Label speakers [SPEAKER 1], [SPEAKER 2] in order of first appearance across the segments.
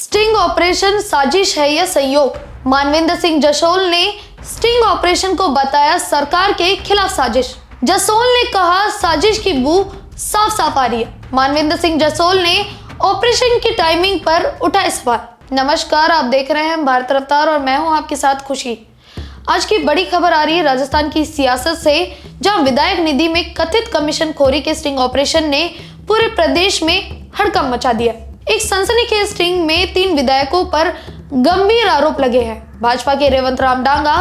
[SPEAKER 1] Sting operation साजिश है या संयोग? मानवेंद्र सिंह जसोल ने स्टिंग ऑपरेशन को बताया सरकार के खिलाफ साजिश। जसोल ने कहा साजिश की बू साफ साफ आ रही है। मानवेंद्र सिंह जसोल ने ऑपरेशन की टाइमिंग पर उठाए सवाल। नमस्कार, आप देख रहे हैं भारत रफ्तार और मैं हूं आपके साथ खुशी। आज की बड़ी खबर आ रही है राजस्थान की सियासत से, जहां विधायक निधि में कथित कमीशन खोरी के स्टिंग ऑपरेशन ने पूरे प्रदेश में हड़कंप मचा दिया। एक सनसनीखेज स्टिंग में 3 विधायकों पर गंभीर आरोप लगे हैं। भाजपा के रेवंत राम डांगा,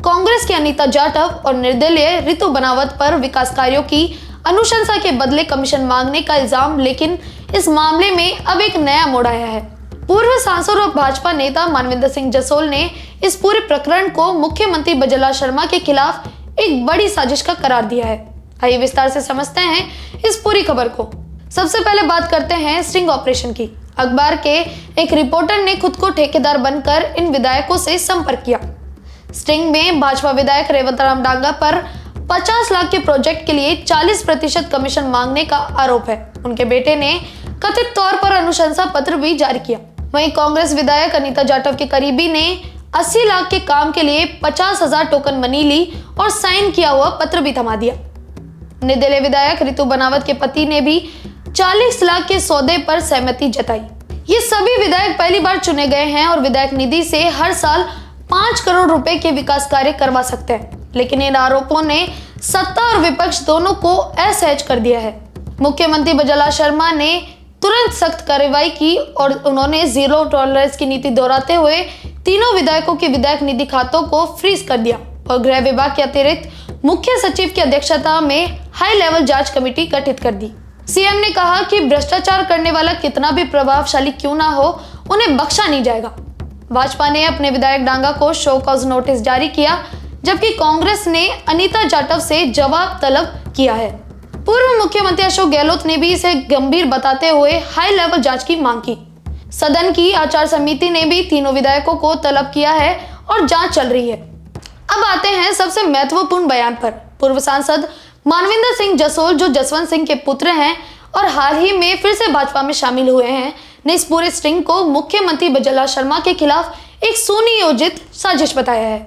[SPEAKER 1] कांग्रेस की अनीता जाटव और निर्दलीय रितु बनावत पर विकास कार्यों की अनुशंसा के बदले कमीशन मांगने का इल्जाम। लेकिन इस मामले में अब एक नया मोड़ आया है। पूर्व सांसद और भाजपा नेता मानवेंद्र सिंह जसोल ने इस पूरे प्रकरण को मुख्यमंत्री बजला शर्मा के खिलाफ एक बड़ी साजिश का करार दिया है। आइए विस्तार से समझते हैं इस पूरी खबर को। सबसे पहले बात करते हैं स्टिंग ऑपरेशन की। अखबार के एक रिपोर्टर ने खुद को ठेकेदार बनकर इन विधायकों से संपर्क किया। स्टिंग में भाजपा विधायक रेवंत राम डांगा पर 50 लाख के प्रोजेक्ट के लिए 40% कमीशन मांगने का आरोप है। उनके बेटे ने कथित तौर पर अनुशंसा पत्र भी जारी किया। वहीं कांग्रेस विधायक अनीता जाटव के करीबी ने 80 लाख के काम के लिए 50,000 टोकन मनी ली और साइन किया हुआ पत्र भी थमा दिया। निर्दलीय विधायक रितु बनावत के पति ने भी 40 लाख के सौदे पर सहमति जताई। ये सभी विधायक पहली बार चुने गए हैं और विधायक निधि से हर साल 5 करोड़ रुपए के विकास कार्य करवा सकते हैं। लेकिन इन आरोपों ने सत्ता और विपक्ष दोनों को असहज कर दिया है। मुख्यमंत्री बजला शर्मा ने तुरंत सख्त कार्रवाई की और उन्होंने जीरो टॉलरेंस की नीति दोहराते हुए तीनों विधायकों के विधायक निधि खातों को फ्रीज कर दिया और गृह विभाग के अतिरिक्त मुख्य सचिव की अध्यक्षता में हाई लेवल जांच कमेटी गठित कर दी। सीएम ने कहा कि भ्रष्टाचार करने वाला कितना भी प्रभावशाली क्यों ना हो, उन्हें बख्शा नहीं जाएगा। भाजपा ने अपने विधायक डांगा को शो कॉज नोटिस जारी किया, जबकि कांग्रेस ने अनीता जाटव से जवाब तलब किया है। पूर्व मुख्यमंत्री अशोक गहलोत ने भी इसे गंभीर बताते हुए हाई लेवल जांच की मांग की। सदन की आचार समिति ने भी तीनों विधायकों को तलब किया है और जांच चल रही है। अब आते हैं सबसे महत्वपूर्ण बयान पर। पूर्व सांसद मानवेंद्र सिंह जसोल, जो जसवंत सिंह के पुत्र हैं और हाल ही में फिर से भाजपा में शामिल हुए हैं, ने इस पूरे स्टिंग को मुख्यमंत्री बजला शर्मा के खिलाफ एक सुनियोजित साजिश बताया है।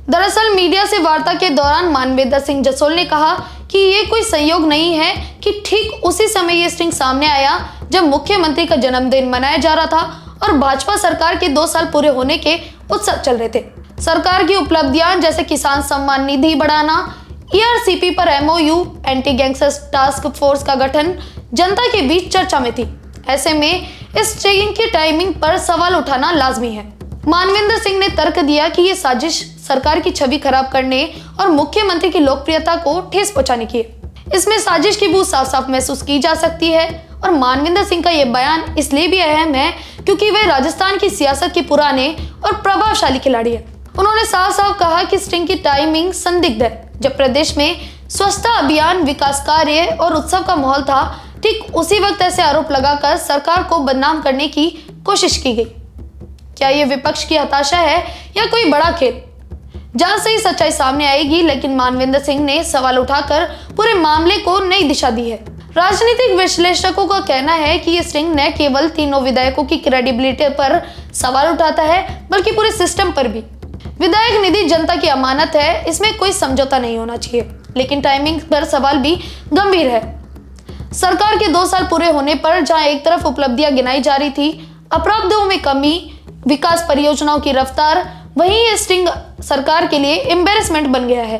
[SPEAKER 1] दरअसल मीडिया से वार्ता के दौरान मानवेंद्र सिंह जसोल ने कहा कि ये कोई संयोग नहीं है कि ठीक उसी समय ये स्टिंग सामने आया जब मुख्यमंत्री का जन्मदिन मनाया जा रहा था और भाजपा सरकार के 2 साल पूरे होने के उत्सव चल रहे थे। सरकार की उपलब्धियां जैसे किसान सम्मान निधि बढ़ाना, ERCP पर MOU, anti gangster task force का गठन जनता के बीच चर्चा में थी। ऐसे में इस स्टिंग की टाइमिंग पर सवाल उठाना लाजमी है। मानवेंद्र सिंह ने तर्क दिया कि ये साजिश सरकार की छवि खराब करने और मुख्यमंत्री की लोकप्रियता को ठेस पहुंचाने की है। इसमें साजिश की बू साफ साफ महसूस की जा सकती है और मानवेंद्र सिंह का यह बयान इसलिए भी अहम है क्योंकि वे राजस्थान की सियासत के पुराने और प्रभावशाली खिलाड़ी है। उन्होंने साफ साफ कहा कि स्टिंग की टाइमिंग संदिग्ध है। जब प्रदेश में स्वच्छता अभियान, विकास कार्य और उत्सव का माहौल था, ठीक उसी वक्त ऐसे आरोप लगाकर सरकार को बदनाम करने की कोशिश की गई। क्या ये विपक्ष की हताशा है या कोई बड़ा खेल? जहां से सच्चाई सामने आएगी, लेकिन मानवेंद्र सिंह ने सवाल उठाकर पूरे मामले को नई दिशा दी है। राजनीतिक विश्लेषकों का कहना है कि ये स्टिंग न केवल तीनों विधायकों की क्रेडिबिलिटी पर सवाल उठाता है, बल्कि पूरे सिस्टम पर भी। विधायक निधि जनता की अमानत है, इसमें कोई समझौता नहीं होना चाहिए। लेकिन टाइमिंग पर सवाल भी गंभीर है। सरकार के 2 साल पूरे होने पर जहां एक तरफ उपलब्धियां गिनाई जा रही थी, अपराधों में कमी, विकास परियोजनाओं की रफ्तार, वहीं ये स्टिंग सरकार के लिए एम्बैरेसमेंट बन गया है।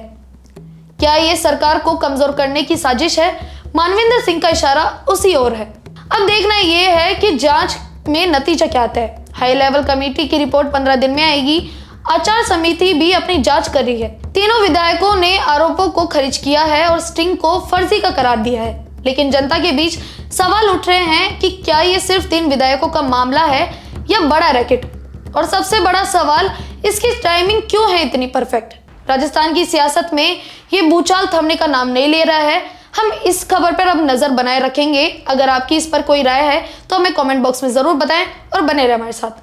[SPEAKER 1] क्या ये सरकार को कमजोर करने की साजिश है? मानवेंद्र सिंह का इशारा उसी ओर है। अब देखना यह है कि जांच में नतीजा क्या आता है। हाई लेवल कमेटी की रिपोर्ट 15 दिन में आएगी। आचार समिति भी अपनी जांच कर रही है। तीनों विधायकों ने आरोपों को खारिज किया है और स्टिंग को फर्जी का करार दिया है। लेकिन जनता के बीच सवाल उठ रहे हैं कि क्या ये सिर्फ 3 विधायकों का मामला है या बड़ा रैकेट? और सबसे बड़ा सवाल, इसकी टाइमिंग क्यों है इतनी परफेक्ट? राजस्थान की सियासत में ये भूचाल थमने का नाम नहीं ले रहा है। हम इस खबर पर अब नजर बनाए रखेंगे। अगर आपकी इस पर कोई राय है तो हमें कमेंट बॉक्स में जरूर बताएं और बने रहे हमारे साथ।